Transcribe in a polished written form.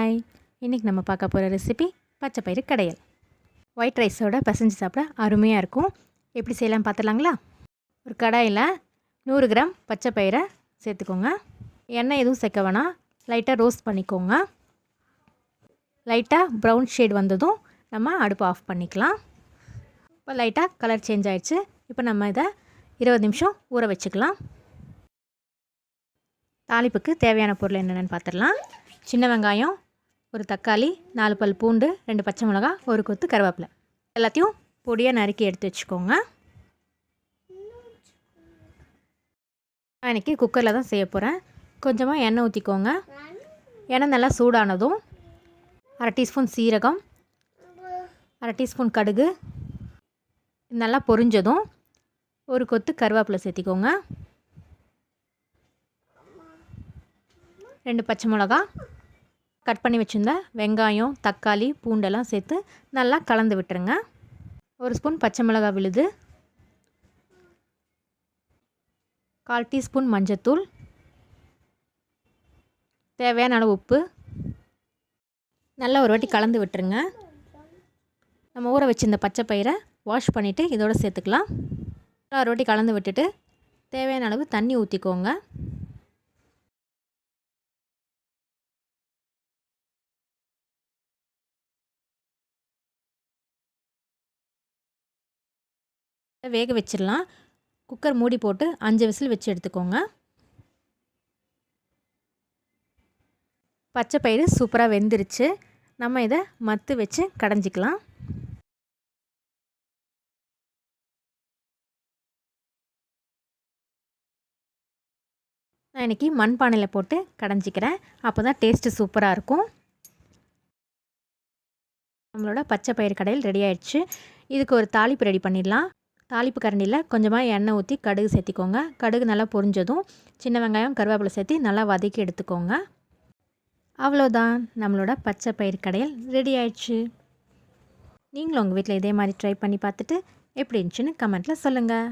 Hi, இன்றைக்கி நம்ம பார்க்க போகிற ரெசிபி பச்சைப்பயிறு கடையல். ஒயிட் ரைஸோட பசஞ்சு சாப்பிட அருமையாக இருக்கும். எப்படி செய்யலாம் பார்த்துலாங்களா? ஒரு கடாயில் 100 கிராம் பச்சைப்பயிரை சேர்த்துக்கோங்க. எண்ணெய் எதுவும் சேர்க்க வேணாம், லைட்டாக ரோஸ்ட் பண்ணிக்கோங்க. லைட்டாக ப்ரௌன் ஷேட் வந்ததும் நம்ம அடுப்பு ஆஃப் பண்ணிக்கலாம். இப்போ லைட்டாக கலர் சேஞ்ச் ஆகிடுச்சு. இப்போ நம்ம இதை 20 நிமிஷம் ஊற வச்சுக்கலாம். தாளிப்புக்கு தேவையான பொருள் என்னென்னு பார்த்துடலாம். சின்ன வெங்காயம், ஒரு தக்காளி, 4 பல் பூண்டு, 2 பச்சை மிளகா, ஒரு கொத்து கருவேப்பிலை, எல்லாத்தையும் பொடியாக நறுக்கி எடுத்து வச்சுக்கோங்க. நான் இன்றைக்கி குக்கரில் தான் செய்ய போகிறேன். கொஞ்சமாக எண்ணெய் ஊற்றிக்கோங்க. எண்ணெய் நல்லா சூடானதும் 1/2 டீஸ்பூன் சீரகம், 1/2 டீஸ்பூன் கடுகு நல்லா பொரிஞ்சதும் ஒரு கொத்து கருவேப்பிலை சேர்த்திக்கோங்க. 2 பச்சை மிளகா, கட் பண்ணி வச்சுருந்த வெங்காயம், தக்காளி, பூண்டெல்லாம் சேர்த்து நல்லா கலந்து விட்டுருங்க. 1 ஸ்பூன் பச்சை மிளகா விழுது, 1/4 டீஸ்பூன் மஞ்சத்தூள், தேவையான அளவு உப்பு, நல்லா ஒரு வாட்டி கலந்து விட்டுருங்க. நம்ம ஊற வச்சுருந்த பச்சை பயிரை வாஷ் பண்ணிவிட்டு இதோடு சேர்த்துக்கலாம். நல்லா ஒரு வாட்டி கலந்து விட்டுட்டு தேவையான அளவு தண்ணி ஊற்றிக்கோங்க. வேக வச்சிடலாம். குக்கர் மூடி போட்டு 5 விசில் வச்சு எடுத்துக்கோங்க. பச்சை பயிறு சூப்பராக வெந்துருச்சு. நம்ம இதை மத்து வச்சு கடைஞ்சிக்கலாம். நான் இன்றைக்கி மண்பானையில் போட்டு கடைஞ்சிக்கிறேன். அப்போ தான் டேஸ்ட்டு சூப்பராக இருக்கும். நம்மளோட பச்சை பயிறு கடையில் ரெடி ஆயிடுச்சு. இதுக்கு ஒரு தாளிப்பு ரெடி பண்ணிடலாம். தாளிப்பு கரண்டியில் கொஞ்சமாக எண்ணெய் ஊற்றி கடுகு சேர்த்திக்கோங்க. கடுகு நல்லா பொரிஞ்சதும் சின்ன வெங்காயம், கருவேப்பிலை சேர்த்து நல்லா வதக்கி எடுத்துக்கோங்க. அவ்வளோதான், நம்மளோட பச்சை பயிறு கடையல் ரெடி ஆயிடுச்சு. நீங்களும் உங்கள் வீட்டில் இதே மாதிரி ட்ரை பண்ணி பார்த்துட்டு எப்படி இருந்துச்சுன்னு கமெண்ட்டில் சொல்லுங்கள்.